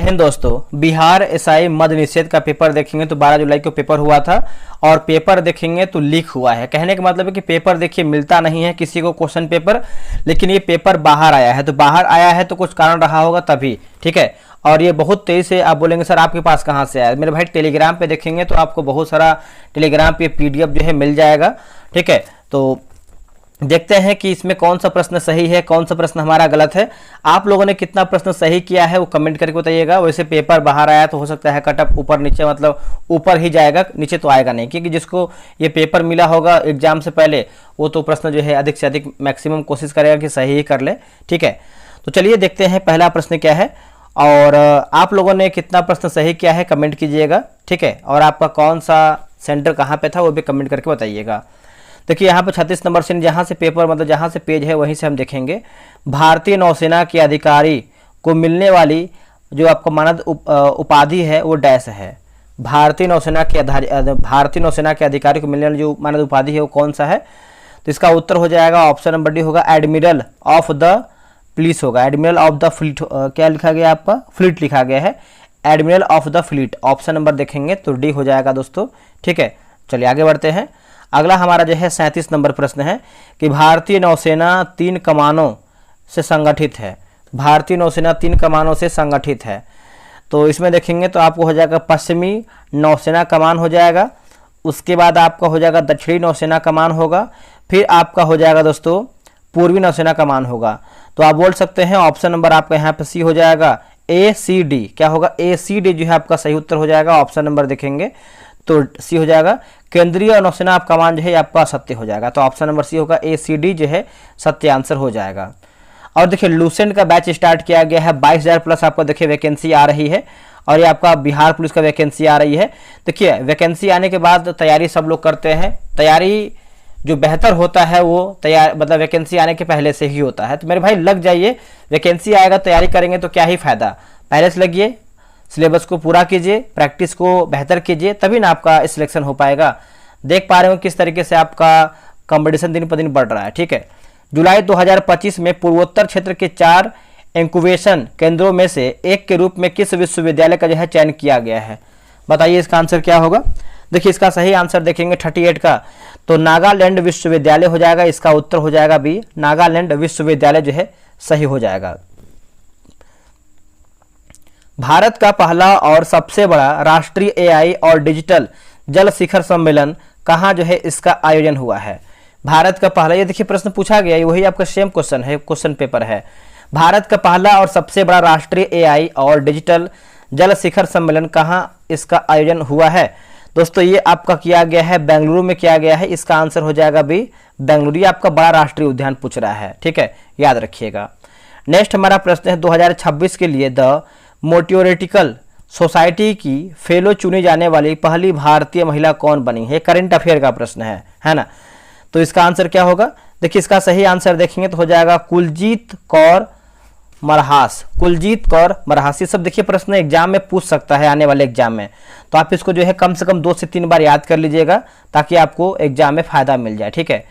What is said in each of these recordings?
हिंद दोस्तों, बिहार एसआई मद निषेध का पेपर देखेंगे तो 12 जुलाई को पेपर हुआ था और पेपर देखेंगे तो लीक हुआ है। कहने का मतलब है कि पेपर देखिए मिलता नहीं है किसी को क्वेश्चन पेपर, लेकिन ये पेपर बाहर आया है। तो बाहर आया है तो कुछ कारण रहा होगा तभी, ठीक है। और ये बहुत तेजी से आप बोलेंगे सर आपके पास कहाँ से आया। मेरे भाई टेलीग्राम पे देखेंगे तो आपको बहुत सारा टेलीग्राम पे पीडीएफ जो है मिल जाएगा, ठीक है। तो देखते हैं कि इसमें कौन सा प्रश्न सही है, कौन सा प्रश्न हमारा गलत है। आप लोगों ने कितना प्रश्न सही किया है वो कमेंट करके बताइएगा। वैसे पेपर बाहर आया तो हो सकता है कटअप ऊपर नीचे, मतलब ऊपर ही जाएगा, नीचे तो आएगा नहीं, क्योंकि जिसको ये पेपर मिला होगा एग्जाम से पहले वो तो प्रश्न जो है अधिक से अधिक मैक्सिमम कोशिश करेगा कि सही ही कर ले, ठीक है। तो चलिए देखते हैं पहला प्रश्न क्या है और आप लोगों ने कितना प्रश्न सही किया है कमेंट कीजिएगा, ठीक है। और आपका कौन सा सेंटर कहाँ पे था वो भी कमेंट करके बताइएगा। देखिए यहाँ पर 36 नंबर से जहाँ से पेपर मतलब जहाँ से पेज है वहीं से हम देखेंगे। भारतीय नौसेना के अधिकारी को मिलने वाली जो आपको मानद उपाधि है वो डैश है। भारतीय नौसेना के अधिकारी को मिलने वाली जो मानद उपाधि है वो कौन सा है। तो इसका उत्तर हो जाएगा ऑप्शन नंबर डी होगा, एडमिरल ऑफ द पुलिस होगा। एडमिरल ऑफ द फ्लीट क्या लिखा गया आपका, फ्लीट लिखा गया है, admiral of the fleet. Option number देखेंगे तो डी हो जाएगा दोस्तों, ठीक है। चलिए आगे बढ़ते हैं। अगला हमारा जो है 37 नंबर प्रश्न है कि भारतीय नौसेना 3 कमानों से संगठित है। भारतीय नौसेना 3 कमानों से संगठित है। तो इसमें देखेंगे तो आपको हो जाएगा पश्चिमी नौसेना कमान हो जाएगा, उसके बाद आपका हो जाएगा दक्षिणी नौसेना कमान होगा, फिर आपका हो जाएगा दोस्तों पूर्वी नौसेना कमान होगा। तो आप बोल सकते हैं ऑप्शन नंबर आपका यहाँ पे सी हो जाएगा, ACD क्या होगा, ACD जो है आपका सही उत्तर हो जाएगा। ऑप्शन नंबर देखेंगे तो सी हो जाएगा, केंद्रीय नौसेना कमान जो है आपका सत्य हो जाएगा। तो ऑप्शन नंबर सी होगा, ACD जो है सत्य आंसर हो जाएगा। और देखिए लूसेंट का बैच स्टार्ट किया गया है, 22,000 प्लस आपको देखिए वैकेंसी आ रही है और ये आपका बिहार पुलिस का वैकेंसी आ रही है। देखिए वैकेंसी आने के बाद तैयारी सब लोग करते हैं, तैयारी जो बेहतर होता है वो तैयार मतलब वैकेंसी आने के पहले से ही होता है। तो मेरे भाई लग जाइए, वैकेंसी आएगा तैयारी करेंगे तो क्या ही फायदा, पहले से लगिए, सिलेबस को पूरा कीजिए, प्रैक्टिस को बेहतर कीजिए, तभी ना आपका सिलेक्शन हो पाएगा। देख पा रहे हो किस तरीके से आपका कंपटीशन दिन पर दिन बढ़ रहा है, ठीक है। जुलाई 2025 में पूर्वोत्तर क्षेत्र के 4 इंक्यूबेशन केंद्रों में से एक के रूप में किस विश्वविद्यालय का जो है चयन किया गया है। बताइए इसका आंसर क्या होगा। देखिए इसका सही आंसर देखेंगे 38 का, तो नागालैंड विश्वविद्यालय हो जाएगा। इसका उत्तर हो जाएगा बी, नागालैंड विश्वविद्यालय जो है सही हो जाएगा। भारत का पहला और सबसे बड़ा राष्ट्रीय AI और डिजिटल जल शिखर सम्मेलन कहाँ जो है इसका आयोजन हुआ है। भारत का पहला, ये देखिए प्रश्न पूछा गया है वही आपका सेम क्वेश्चन है, क्वेश्चन पेपर है। भारत का पहला और सबसे बड़ा राष्ट्रीय AI और डिजिटल जल शिखर सम्मेलन कहाँ इसका आयोजन हुआ है। दोस्तों ये आपका किया गया है बेंगलुरु में किया गया है। इसका आंसर हो जाएगा बी, बेंगलुरु। आपका बड़ा राष्ट्रीय उद्यान पूछ रहा है, ठीक है, याद रखिएगा। नेक्स्ट हमारा प्रश्न है 2026 के लिए द मोटियोरिटिकल सोसाइटी की फेलो चुनी जाने वाली पहली भारतीय महिला कौन बनी है। करंट अफेयर का प्रश्न है ना। तो इसका आंसर क्या होगा। देखिए इसका सही आंसर देखेंगे तो हो जाएगा कुलजीत कौर मरहास। कुलजीत कौर मरहास। ये सब देखिए प्रश्न एग्जाम में पूछ सकता है आने वाले एग्जाम में, तो आप इसको जो है कम से कम 2 से 3 बार याद कर लीजिएगा ताकि आपको एग्जाम में फायदा मिल जाए, ठीक है।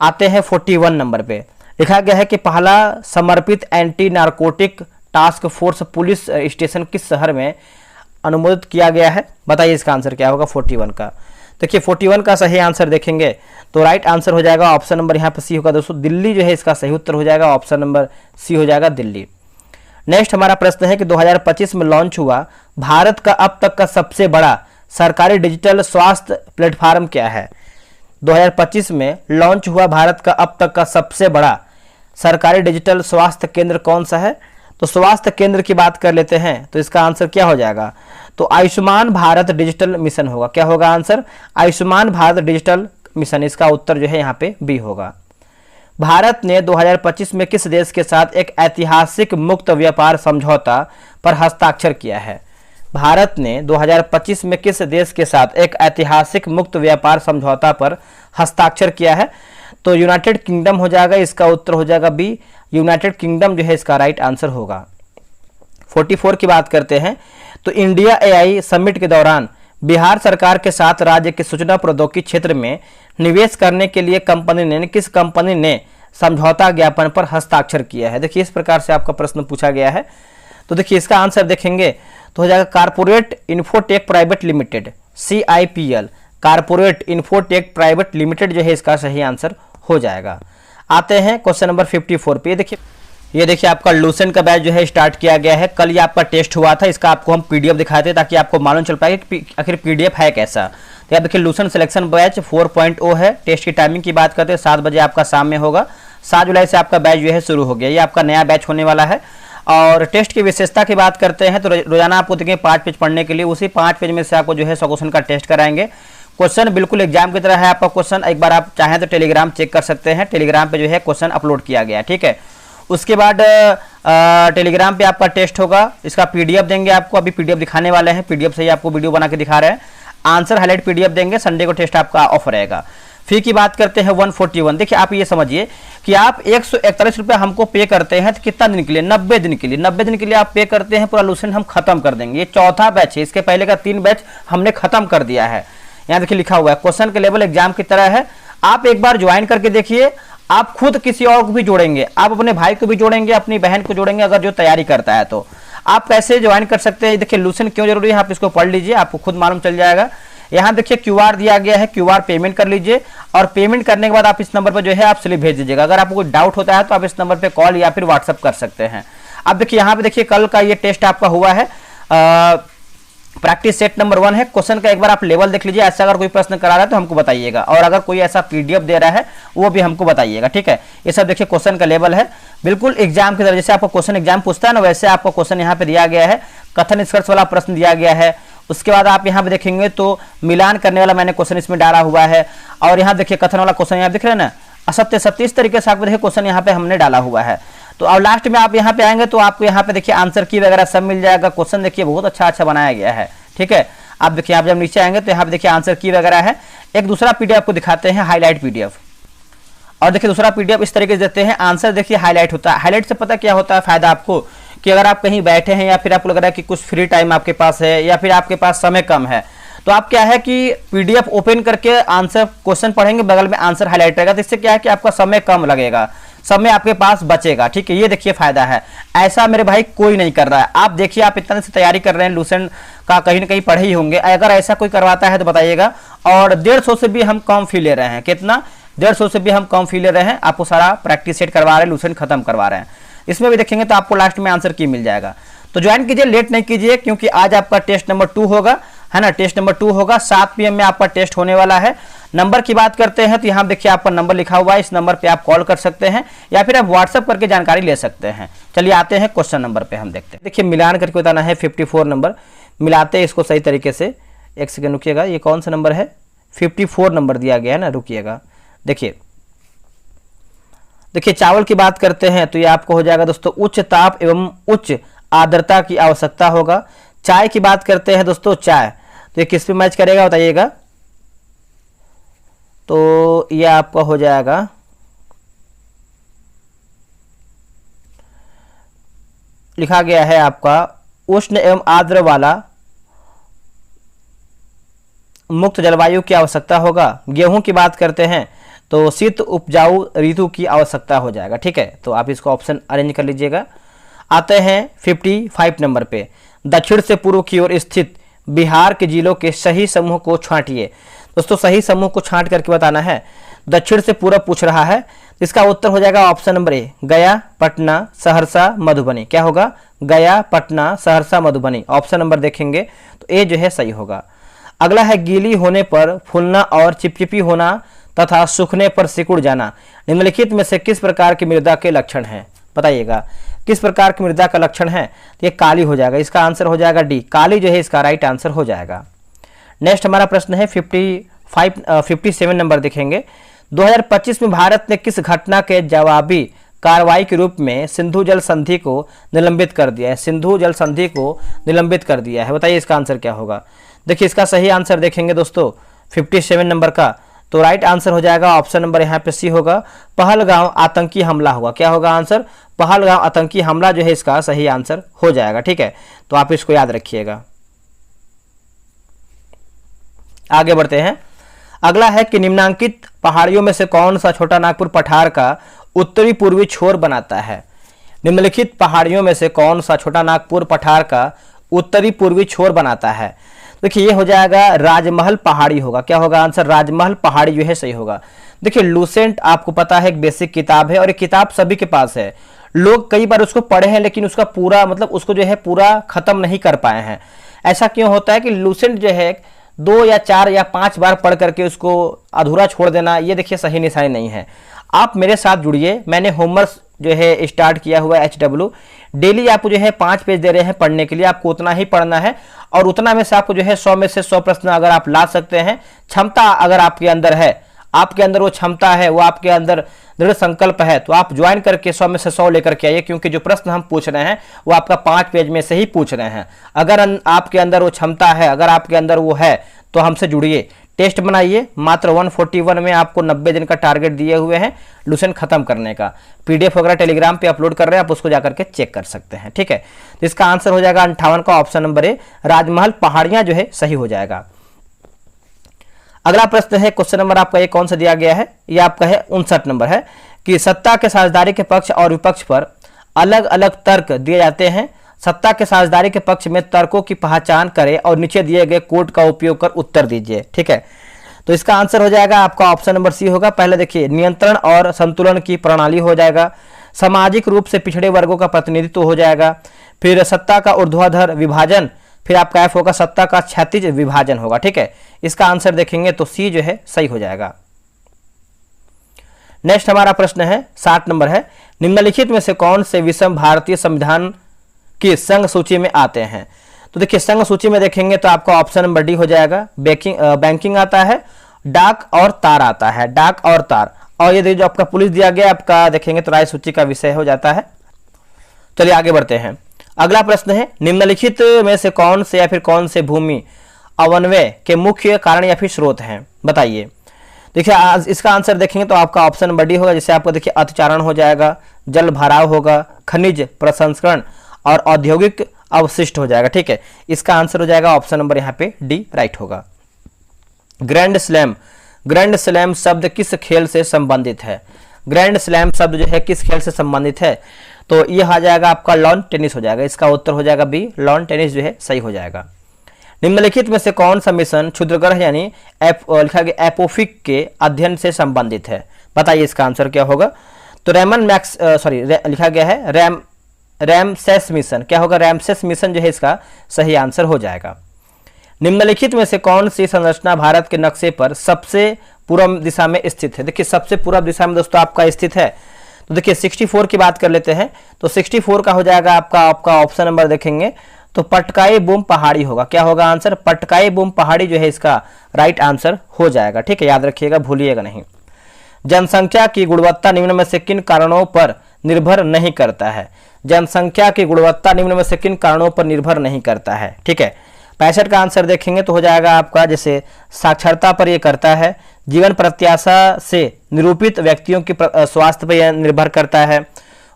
आते हैं 41 नंबर पे। लिखा गया है कि पहला समर्पित anti narcotic task force police station किस शहर में अनुमोदित किया गया है। बताइए इसका आंसर क्या होगा 41 का। देखिए 41 का सही आंसर देखेंगे तो राइट आंसर हो जाएगा ऑप्शन नंबर यहाँ पर सी होगा दोस्तों, दिल्ली जो है इसका सही उत्तर हो जाएगा। ऑप्शन नंबर सी हो जाएगा दिल्ली। नेक्स्ट हमारा प्रश्न है कि 2025 में लॉन्च हुआ भारत का अब तक का सबसे बड़ा सरकारी डिजिटल स्वास्थ्य प्लेटफॉर्म क्या है। 2025 में लॉन्च हुआ भारत का अब तक का सबसे बड़ा सरकारी डिजिटल स्वास्थ्य केंद्र कौन सा है। तो स्वास्थ्य केंद्र की बात कर लेते हैं तो इसका आंसर क्या हो जाएगा। तो आयुष्मान भारत डिजिटल मिशन होगा। क्या होगा answer, Ayushman Bharat digital mission. इसका उत्तर जो है यहाँ पे बी होगा। भारत ने 2025 में किस देश के साथ एक ऐतिहासिक मुक्त व्यापार समझौता पर हस्ताक्षर किया है। भारत ने 2025 में किस देश के साथ एक ऐतिहासिक मुक्त व्यापार समझौता पर हस्ताक्षर किया है। तो यूनाइटेड किंगडम हो जाएगा। इसका उत्तर हो जाएगा बी, यूनाइटेड किंगडम जो है इसका राइट आंसर होगा। 44 की बात करते हैं तो इंडिया AI समिट के दौरान बिहार सरकार के साथ राज्य के सूचना प्रौद्योगिकी क्षेत्र में निवेश करने के लिए किस कंपनी ने समझौता ज्ञापन पर हस्ताक्षर किया है। देखिए इस प्रकार से आपका प्रश्न पूछा गया है। तो देखिए इसका आंसर देखेंगे तो हो जाएगा corporate infotech private limited, CIPL, corporate infotech private limited जो है इसका सही आंसर हो जाएगा। आते हैं क्वेश्चन नंबर 54 पे। ये देखिए आपका लूसेंट का बैच जो है स्टार्ट किया गया है। कल ये आपका टेस्ट हुआ था, इसका आपको हम PDF दिखाए थे ताकि आपको मालूम चल पाए कि आखिर PDF है कैसा। तो आप देखिए लूसेंट सिलेक्शन बैच 4.0 है। टेस्ट की टाइमिंग की बात करते हैं 7 बजे आपका शाम में होगा। 7 जुलाई से आपका बैच जो है शुरू हो गया। ये आपका नया बैच होने वाला है। और टेस्ट की विशेषता की बात करते हैं तो रोजाना आपको देखिए 5 पेज पढ़ने के लिए, उसी 5 पेज में से आपको जो है 100 क्वेश्चन का टेस्ट कराएंगे। क्वेश्चन बिल्कुल एग्जाम की तरह है आपका क्वेश्चन। एक बार आप चाहें तो टेलीग्राम चेक कर सकते हैं, टेलीग्राम पे जो है क्वेश्चन अपलोड किया गया है, ठीक है। उसके बाद टेलीग्राम पे आपका टेस्ट होगा, इसका PDF देंगे आपको, अभी PDF दिखाने वाले हैं, PDF से ही आपको वीडियो बना के दिखा रहे हैं। आंसर हाईलाइट PDF देंगे, संडे को टेस्ट आपका ऑफ रहेगा। फी की बात करते हैं 141। देखिए आप ये समझिए कि आप 141 रुपये हमको पे करते हैं तो कितना दिन के लिए, 90 दिन के लिए। 90 दिन के लिए आप पे करते हैं, पूरा लूसेंट हम खत्म कर देंगे। ये चौथा बैच है, इसके पहले का 3 बैच हमने खत्म कर दिया है। यहाँ देखिए लिखा हुआ है क्वेश्चन के लेवल एग्जाम की तरह है। आप एक बार ज्वाइन करके देखिए, आप खुद किसी और को भी जोड़ेंगे, आप अपने भाई को भी जोड़ेंगे, अपनी बहन को जोड़ेंगे, अगर जो तैयारी करता है तो। आप कैसे ज्वाइन कर सकते हैं, देखिए लूसेंट क्यों जरूरी है आप इसको पढ़ लीजिए, आपको खुद मालूम चल जाएगा। यहाँ देखिए QR दिया गया है, QR पेमेंट कर लीजिए और पेमेंट करने के बाद आप इस नंबर पर जो है आप स्लिप भेज दीजिएगा। अगर आपको कोई डाउट होता है तो आप इस नंबर पे कॉल या फिर व्हाट्सअप कर सकते हैं। अब देखिए यहाँ पे देखिए कल का ये टेस्ट आपका हुआ है, प्रैक्टिस सेट नंबर 1 है। क्वेश्चन का एक बार आप लेवल देख लीजिए, ऐसा अगर कोई प्रश्न करा रहा है तो हमको बताइएगा, और अगर कोई ऐसा PDF दे रहा है वो भी हमको बताइएगा, ठीक है। ये सब देखिए क्वेश्चन का लेवल है, बिल्कुल एग्जाम की तरह। जैसे आपको क्वेश्चन एग्जाम पूछता है ना, वैसे आपको क्वेश्चन यहाँ पे दिया गया है। कथन निष्कर्ष वाला प्रश्न दिया गया है। उसके बाद आप यहाँ पे देखेंगे तो मिलान करने वाला मैंने क्वेश्चन इसमें डाला हुआ है। और यहाँ देखिए कथन वाला क्वेश्चन यहाँ दिख रहे हैं ना, असत्य सत्य, इस तरीके से आपको देखिए क्वेश्चन यहाँ पे हमने डाला हुआ है। तो अब लास्ट में आप यहाँ पे आएंगे तो आपको यहाँ पे देखिए आंसर की वगैरह सब मिल जाएगा। क्वेश्चन देखिए बहुत अच्छा बनाया गया है, ठीक है। आप देखिए आप जब नीचे आएंगे तो यहाँ पे देखिए आंसर की वगैरह है। एक दूसरा PDF आपको दिखाते हैं, हाईलाइट PDF। और देखिए दूसरा PDF इस तरीके से देते हैं, आंसर देखिए हाईलाइट होता है। हाईलाइट से पता क्या होता है फायदा आपको, कि अगर आप कहीं बैठे हैं या फिर आपको लग रहा है कि कुछ फ्री टाइम आपके पास है या फिर आपके पास समय कम है, तो आप क्या है कि PDF ओपन करके आंसर क्वेश्चन पढ़ेंगे, बगल में आंसर हाईलाइट रहेगा। तो इससे क्या है कि आपका समय कम लगेगा, समय आपके पास बचेगा, ठीक है। ये देखिए फायदा है। ऐसा मेरे भाई कोई नहीं कर रहा है। आप देखिए आप इतना से तैयारी कर रहे हैं, लूसेंट का कहीं ना कहीं पढ़े ही होंगे। अगर ऐसा कोई करवाता है तो बताइएगा। और 150 से भी हम कम फी ले रहे हैं। कितना? 150 से भी हम कम फी ले रहे हैं। आपको सारा प्रैक्टिस सेट करवा रहे हैं, लूसेंट खत्म करवा रहे हैं। इसमें भी देखेंगे तो आपको लास्ट में आंसर की मिल जाएगा। तो ज्वाइन कीजिए, लेट नहीं कीजिए, क्योंकि आज आपका टेस्ट नंबर 2 होगा, है ना। टेस्ट नंबर 2 होगा, 7 PM में आपका टेस्ट होने वाला है। नंबर की बात करते हैं तो यहाँ देखिए आपका नंबर लिखा हुआ है, इस नंबर पे आप कॉल कर सकते हैं या फिर आप व्हाट्सअप करके जानकारी ले सकते हैं। चलिए आते हैं क्वेश्चन नंबर पे, हम देखते हैं। देखिए मिलान करके बताना है 54 नंबर, मिलाते हैं इसको सही तरीके से। एक सेकंड रुकिएगा, ये कौन सा नंबर है? 54 नंबर दिया गया है ना, रुकिएगा। देखिए चावल की बात करते हैं तो ये आपको हो जाएगा दोस्तों, उच्च ताप एवं उच्च आर्द्रता की आवश्यकता होगा। चाय की बात करते हैं दोस्तों, चाय तो ये किस पे मैच करेगा बताइएगा। तो ये आपका हो जाएगा, लिखा गया है आपका उष्ण एवं आर्द्र वाला मुक्त जलवायु की आवश्यकता होगा। गेहूं की बात करते हैं तो शीत उपजाऊ ऋतु की आवश्यकता हो जाएगा, ठीक है। तो आप इसको ऑप्शन अरेंज कर लीजिएगा। आते हैं 55 नंबर पे, दक्षिण से पूर्व की ओर स्थित बिहार के जिलों के सही समूह को छांटिए। दोस्तों सही समूह को छांट करके बताना है। दक्षिण से पूर्व पूछ रहा है, इसका उत्तर हो जाएगा ऑप्शन नंबर ए, गया, पटना, सहरसा, मधुबनी। क्या होगा? गया, पटना, सहरसा, मधुबनी। ऑप्शन नंबर देखेंगे तो ए जो है सही होगा। अगला है गीली होने पर फूलना और चिपचिपी होना तथा सूखने पर सिकुड़ जाना निम्नलिखित में से किस प्रकार की मृदा के लक्षण हैं? बताइएगा किस प्रकार की मृदा का लक्षण है। तो ये काली हो जाएगा, इसका आंसर हो जाएगा डी, काली जो है इसका राइट आंसर हो जाएगा। नेक्स्ट हमारा प्रश्न है 57 नंबर देखेंगे। 2025 में भारत ने किस घटना के जवाबी कार्रवाई के रूप में सिंधु जल संधि को निलंबित कर दिया है? सिंधु जल संधि को निलंबित कर दिया है, बताइए इसका आंसर क्या होगा। देखिए इसका सही आंसर देखेंगे दोस्तों 57 नंबर का, तो राइट आंसर हो जाएगा ऑप्शन नंबर यहाँ पे सी होगा, पहलगांव आतंकी हमला होगा। क्या होगा आंसर? पहलगांव आतंकी हमला जो है इसका सही आंसर हो जाएगा, ठीक है। तो आप इसको याद रखिएगा। आगे बढ़ते हैं। अगला है कि निम्नांकित पहाड़ियों में से कौन सा छोटा नागपुर पठार का उत्तरी पूर्वी छोर बनाता है? निम्नलिखित पहाड़ियों में से कौन सा छोटा नागपुर पठार का उत्तरी पूर्वी छोर बनाता है। देखिए ये हो जाएगा राजमहल पहाड़ी होगा। क्या होगा आंसर? राजमहल पहाड़ी जो है सही होगा। देखिए लूसेंट आपको पता है एक बेसिक किताब है और ये किताब सभी के पास है। लोग कई बार उसको पढ़े हैं लेकिन उसका पूरा मतलब उसको जो है पूरा खत्म नहीं कर पाए हैं। ऐसा क्यों होता है कि लूसेंट जो है 2 या 4 या 5 बार पढ़ करके उसको अधूरा छोड़ देना, ये देखिए सही निशानी नहीं है। आप मेरे साथ जुड़िए, मैंने होमवर्क जो है स्टार्ट किया हुआ है HW। डेली आपको जो है 5 पेज दे रहे हैं पढ़ने के लिए, आपको उतना ही पढ़ना है और उतना में से आपको जो है 100 में से 100 प्रश्न अगर आप ला सकते हैं, क्षमता अगर आपके अंदर है, आपके अंदर वो क्षमता है, वो आपके अंदर दृढ़ संकल्प है, तो आप ज्वाइन करके 100 में से 100 लेकर के आइए, क्योंकि जो प्रश्न हम पूछ रहे हैं वो आपका 5 पेज में से ही पूछ रहे हैं। अगर आपके अंदर वो क्षमता है, अगर आपके अंदर वो है, तो हमसे जुड़िए, टेस्ट बनाइए। मात्र 141 में आपको 90 दिन का टारगेट दिए हुए हैं लूसेंट खत्म करने का। PDF वगैरह टेलीग्राम पे अपलोड कर रहे हैं, आप उसको जाकर के चेक कर सकते हैं, ठीक है। तो इसका आंसर हो जाएगा 58 का ऑप्शन नंबर ए, राजमहल पहाड़ियां जो है सही हो जाएगा। अगला प्रश्न है, क्वेश्चन नंबर आपका ये कौन सा दिया गया है? ये आपका है 59 नंबर है कि सत्ता के साझेदारी के पक्ष और विपक्ष पर अलग अलग तर्क दिए जाते हैं। सत्ता के साझेदारी के पक्ष में तर्कों की पहचान करें और नीचे दिए गए कोड का उपयोग कर उत्तर दीजिए, ठीक है। तो इसका आंसर हो जाएगा आपका ऑप्शन नंबर सी होगा। पहले देखिए नियंत्रण और संतुलन की प्रणाली हो जाएगा, सामाजिक रूप से पिछड़े वर्गों का प्रतिनिधित्व हो जाएगा, फिर सत्ता का ऊर्ध्वाधर विभाजन, फिर आपका एफ होगा सत्ता का क्षैतिज विभाजन होगा, ठीक है। इसका आंसर देखेंगे तो सी जो है सही हो जाएगा। नेक्स्ट हमारा प्रश्न है 60 नंबर है, निम्नलिखित में से कौन से विषम भारतीय संविधान की संघ सूची में आते हैं? तो देखिए संघ सूची में देखेंगे तो आपका ऑप्शन नंबर डी हो जाएगा। बैंकिंग आता है, डाक और तार आता है, डाक और तार, और ये जो आपका पुलिस दिया गया आपका देखेंगे तो राय सूची का विषय हो जाता है। चलिए आगे बढ़ते हैं। अगला प्रश्न है, निम्नलिखित में से कौन से या फिर कौन से भूमि अवनव्य के मुख्य कारण या फिर स्रोत हैं? बताइए। देखिए इसका आंसर देखेंगे तो आपका ऑप्शन नंबर डी होगा, जिससे आपको देखिए अतिचारण हो जाएगा, जल भराव होगा, खनिज प्रसंस्करण और औद्योगिक अवशिष्ट हो जाएगा, ठीक है। इसका आंसर हो जाएगा ऑप्शन नंबर यहाँ पे डी राइट होगा। ग्रैंड स्लैम, ग्रैंड स्लैम शब्द किस खेल से संबंधित है? ग्रैंड स्लैम शब्द जो है किस खेल से संबंधित है? तो ये आ जाएगा आपका लॉन टेनिस हो जाएगा। इसका उत्तर हो जाएगा बी, लॉन टेनिस जो है सही हो जाएगा। निम्नलिखित में से कौन सा मिशन क्षुद्रग्रह यानी लिखा गया एपोफिक के अध्ययन से संबंधित है? बताइए इसका आंसर क्या होगा? तो लिखा गया है रैमसेस मिशन। क्या होगा? रैमसेस मिशन जो है इसका सही आंसर हो जाएगा। निम्नलिखित में से कौन सी संरचना भारत के नक्शे पर सबसे पूर्व दिशा में स्थित है? देखिए सबसे पूर्व दिशा में दोस्तों आपका स्थित है, तो देखिए 64 की बात कर लेते हैं। तो 64 का हो जाएगा आपका ऑप्शन नंबर देखेंगे तो पटकाई बूम पहाड़ी होगा। क्या होगा आंसर? पटकाई बूम पहाड़ी जो है इसका राइट आंसर हो जाएगा, ठीक है, याद रखिएगा, भूलिएगा नहीं। जनसंख्या की गुणवत्ता निम्न में से किन कारणों पर निर्भर नहीं करता है? जनसंख्या की गुणवत्ता निम्न में से किन कारणों पर निर्भर नहीं करता है, ठीक है। 65 का आंसर देखेंगे तो हो जाएगा आपका जैसे साक्षरता पर यह करता है, जीवन प्रत्याशा से निरूपित व्यक्तियों की स्वास्थ्य पर यह निर्भर करता है,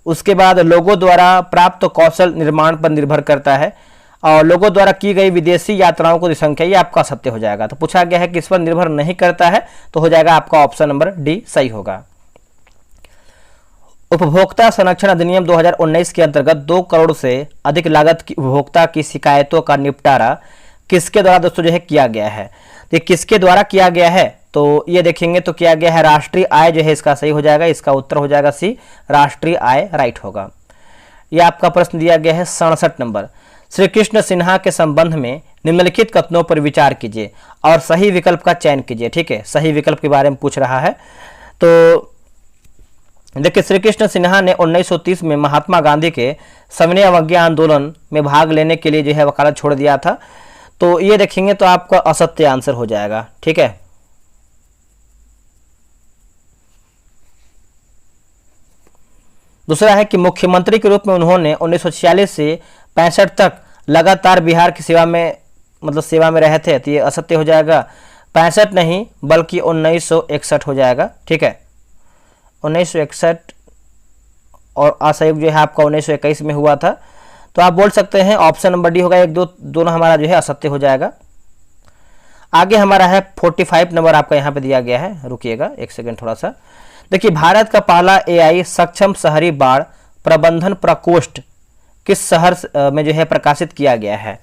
उसके बाद लोगों द्वारा प्राप्त कौशल निर्माण पर निर्भर करता है, और लोगों द्वारा की गई विदेशी यात्राओं की संख्या, ये आपका सत्य हो जाएगा। तो पूछा गया है कि इस पर निर्भर नहीं करता है, तो हो जाएगा आपका ऑप्शन नंबर डी सही होगा। उपभोक्ता संरक्षण अधिनियम 2019 के अंतर्गत 2 करोड़ से अधिक लागत की उपभोक्ता की शिकायतों का निपटारा किसके द्वारा दोस्तों जो है किया गया है? तो किसके द्वारा किया गया है? तो ये देखेंगे तो किया गया है राष्ट्रीय आय जो है इसका सही हो जाएगा। इसका उत्तर हो जाएगा सी, राष्ट्रीय आय राइट होगा। यह आपका प्रश्न दिया गया है 67 नंबर, श्री कृष्ण सिन्हा के संबंध में निम्नलिखित कथनों पर विचार कीजिए और सही विकल्प का चयन कीजिए, ठीक है। सही विकल्प के बारे में पूछ रहा है। तो देखिए श्री कृष्ण सिन्हा ने 1930 में महात्मा गांधी के सविनय अवज्ञा आंदोलन में भाग लेने के लिए जो है वकालत छोड़ दिया था। तो ये देखेंगे तो आपका असत्य आंसर हो जाएगा, ठीक है। दूसरा है कि मुख्यमंत्री के रूप में उन्होंने 1946 से 65 तक लगातार बिहार की सेवा में रहे थे। तो ये असत्य हो जाएगा, 65 नहीं बल्कि 1961 हो जाएगा, ठीक है। 1961 और असहयोग जो है आपका 1921 में हुआ था। तो आप बोल सकते हैं ऑप्शन नंबर डी होगा, 1 2 दोनों हमारा जो है असत्य हो जाएगा। आगे हमारा है 45 नंबर आपका यहाँ पे दिया गया है, रुकिएगा एक सेकंड थोड़ा सा। देखिए भारत का पहला AI सक्षम शहरी बाढ़ प्रबंधन प्रकोष्ठ किस शहर में जो है प्रकाशित किया गया है?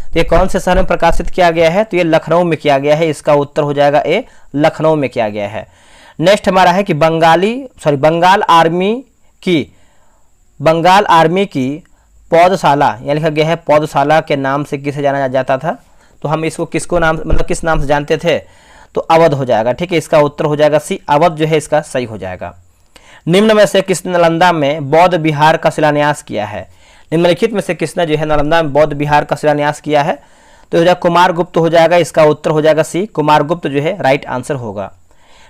तो ये कौन से शहर में प्रकाशित किया गया है? तो ये लखनऊ में किया गया है। इसका उत्तर हो जाएगा ए, लखनऊ में किया गया है। नेक्स्ट हमारा है कि बंगाल आर्मी की पौधशाला, यहाँ लिखा गया है पौधशाला के नाम से किसे जाना जाता था? तो हम इसको किसको नाम मतलब किस नाम से जानते थे? तो अवध हो जाएगा। ठीक है, इसका उत्तर हो जाएगा सी, अवध जो है इसका सही हो जाएगा। निम्न में से किसने नालंदा में बौद्ध विहार का शिलान्यास किया है? निम्नलिखित में से किसने जो है नालंदा में बौद्ध विहार का शिलान्यास किया है? तो हो जाएगा कुमारगुप्त हो जाएगा। इसका उत्तर हो जाएगा सी, कुमारगुप्त जो है राइट आंसर होगा।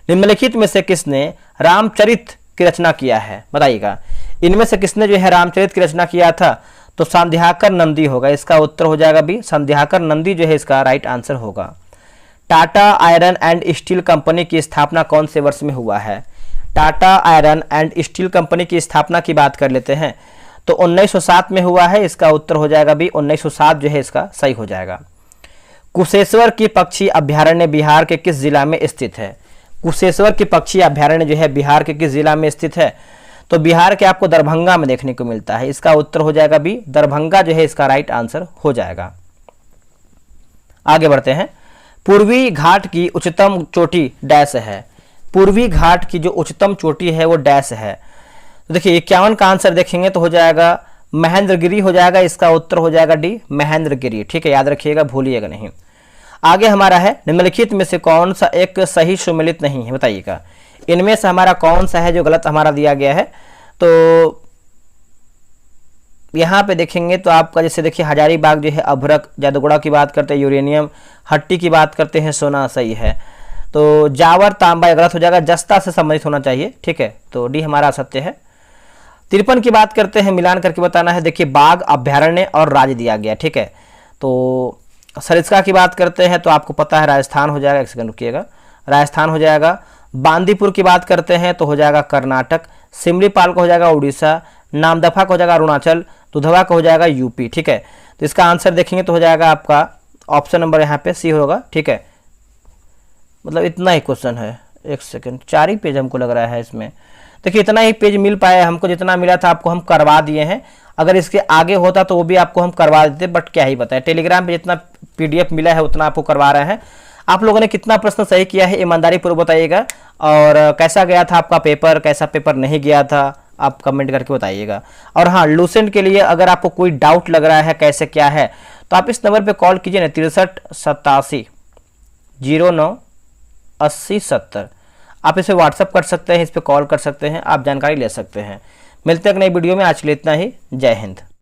निम्नलिखित में से किसने रामचरित की रचना किया है? बताइएगा, इनमें से किसने जो है रामचरित की रचना किया था? तो संध्याकर नंदी होगा। इसका उत्तर हो जाएगा बी, संध्याकर नंदी जो है इसका राइट आंसर होगा। Tata iron and steel company की स्थापना कौन से वर्ष में हुआ है? Tata iron and steel company की स्थापना की बात कर लेते हैं तो 1907 में हुआ है। इसका उत्तर हो जाएगा बी, 1907 जो है इसका सही हो जाएगा। कुशेश्वर की पक्षी अभ्यारण्य बिहार के किस जिला में स्थित है? कुशेश्वर की पक्षी अभ्यारण्य जो है बिहार के किस जिला में स्थित है? तो बिहार के आपको दरभंगा में देखने को मिलता है। इसका उत्तर हो जाएगा बी, दरभंगा जो है इसका राइट आंसर हो जाएगा। आगे बढ़ते हैं। पूर्वी घाट की उच्चतम चोटी डैश है। पूर्वी घाट की जो उच्चतम चोटी है वो डैश है। तो देखिए 51 का आंसर देखेंगे तो हो जाएगा महेंद्रगिरी हो जाएगा। इसका उत्तर हो जाएगा डी, महेंद्रगिरी। ठीक है, याद रखिएगा, भूलिएगा नहीं। आगे हमारा है निम्नलिखित में से कौन सा एक सही सुमेलित नहीं है? बताइएगा, इनमें से हमारा कौन सा है जो गलत हमारा दिया गया है? तो यहाँ पे देखेंगे तो आपका जैसे देखिए हजारीबाग जो है अभ्रक, जादूगोड़ा की बात करते हैं यूरेनियम, हट्टी की बात करते हैं सोना, सही है। तो जावर तांबा गलत हो जाएगा, जस्ता से संबंधित होना चाहिए। ठीक है, तो डी हमारा सत्य है। 53 की बात करते हैं, मिलान करके बताना है। देखिए बाघ अभ्यारण्य और राज्य दिया गया। ठीक है, तो सरिस्का की बात करते हैं तो आपको पता है राजस्थान हो जाएगा। एक सेकंड रुकिएगा, राजस्थान हो जाएगा। बांदीपुर की बात करते हैं तो हो जाएगा कर्नाटक। सिमलीपाल का हो जाएगा उड़ीसा। नामदफा का हो जाएगा अरुणाचल। दुधवा का हो जाएगा यूपी। ठीक है, तो इसका आंसर देखेंगे तो हो जाएगा आपका ऑप्शन नंबर यहाँ पे सी होगा। ठीक है, मतलब इतना ही क्वेश्चन है। एक सेकंड, 4 ही पेज हमको लग रहा है इसमें। देखिए इतना ही पेज मिल पाया हमको, जितना मिला था आपको हम करवा दिए हैं। अगर इसके आगे होता तो वो भी आपको हम करवा देते, बट क्या ही बताएं, टेलीग्राम पे जितना PDF मिला है उतना आपको करवा रहे हैं। आप लोगों ने कितना प्रश्न सही किया है ईमानदारी पूर्वक बताइएगा, और कैसा गया था आपका पेपर, कैसा पेपर नहीं गया था आप कमेंट करके बताइएगा। और हाँ, लूसेंट के लिए अगर आपको कोई डाउट लग रहा है कैसे क्या है तो आप इस नंबर पे कॉल कीजिए ना, 63 87 09 80 70। आप इसे व्हाट्सअप कर सकते हैं, इस पर कॉल कर सकते हैं, आप जानकारी ले सकते हैं। मिलते हैं एक नई वीडियो में, आज के लिए इतना ही। जय हिंद।